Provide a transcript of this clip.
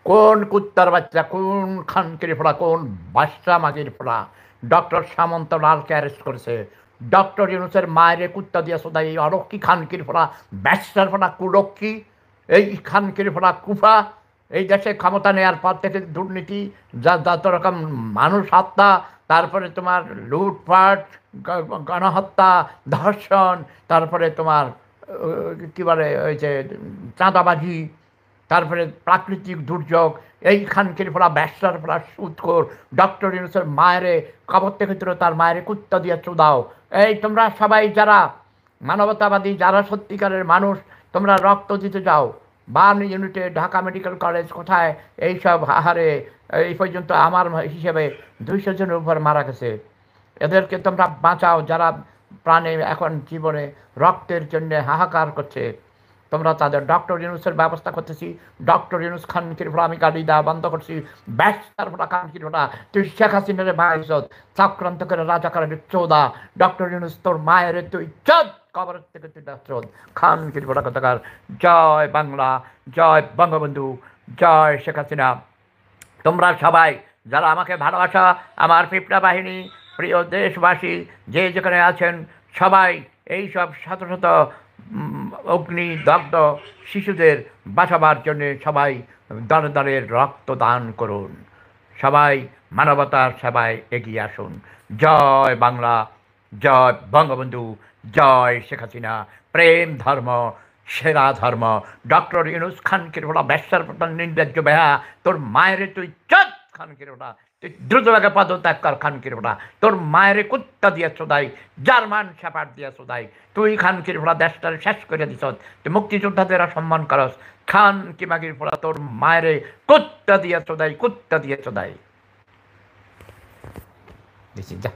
কোন কুত্তার বাচ্চা, কোন খানকির ফোড়া, কোন বাদশা মাগির ফোড়া ডক্টর সামন্ত লালকে অ্যারেস্ট করেছে? ডক্টর ইউনুসের মায়েরে কুত্তা দিয়ে সোদা এই অরক্ষী খানকির ফোড়া, ব্যাসার ফোড়া, কুরক্ষী, এই খানকির ফোড়া কুফা এই দেশে ক্ষমতা নেওয়ার পর থেকে দুর্নীতি, যত রকম মানুষ হত্যা, তারপরে তোমার লুটপাট, গণহত্যা, ধর্ষণ, তারপরে তোমার কী বলে ওই যে চাঁদাবাজি, তারপরে প্রাকৃতিক দুর্যোগ, এই খানকির ফোড়া ব্যবসার ফোড়া সুদখোর ডক্টর ইউনুসের মায়েরে কবর থেকে তুলে তার মায়েরে কুত্তা দিয়ে চুদাও। এই তোমরা সবাই যারা মানবতাবাদী, যারা সত্যিকারের মানুষ, তোমরা রক্ত দিতে যাও। বার্ন ইউনিটে, ঢাকা মেডিকেল কলেজ, কোথায় এইসব আহারে এই পর্যন্ত আমার হিসেবে 200 জনের উপর মারা গেছে। এদেরকে তোমরা বাঁচাও, যারা প্রাণে এখন জীবনে রক্তের জন্য হাহাকার করছে। তোমরা তাদের ডক্টর ইউনুসের ব্যবস্থা করতেছি। ডক্টর ইউনুস খানকির ফোড়া আমি গাড়ি দেওয়া বন্ধ করছি। ব্যাস তার ফোড়া খানকির ফোড়া তুই শেখ হাসিনারে ভাইস চক্রান্ত করে রাজাকারের চোদা। ডক্টর ইউনুস তোর মায়ের তুই চোদ, কবরের থেকে তুই চোদ খানকির ফোড়া কথাকার। জয় বাংলা, জয় বঙ্গবন্ধু, জয় শেখ হাসিনা। তোমরা সবাই যারা আমাকে ভালোবাসা, আমার পিপড়া বাহিনী, প্রিয় দেশবাসী যে যেখানে আছেন, সবাই এই সব শত শত অগ্নিদগ্ধ শিশুদের বাঁচাবার জন্য সবাই দলে দলে রক্তদান করুন। সবাই মানবতার সেবায় এগিয়ে আসুন। জয় বাংলা, জয় বঙ্গবন্ধু, জয় শেখ হাসিনা। প্রেম ধর্ম সেরা ধর্ম। ডক্টর ইউনুস খানকির ফোড়া ব্যবসার প্রধান নির্লজ্জ বেহা, তোর মায়ের তুই চোদ খানকির ফোড়া, তুই দ্রুতভাবে পদত্যাগ কর খানকির ফোড়া। তোর মায়ের কুত্তা দিয়ে চোদাই, জার্মান শ্যাপার দিয়ে চোদাই। তুই খানকির ফোড়া দেশটার শেষ করে দিস। তুই মুক্তিযোদ্ধাদের সম্মান করস। খানকি মাগির ফোড়া তোর মায়ের কুত্তা দিয়ে চোদাই, কুত্তা দিয়ে চোদাই। যা।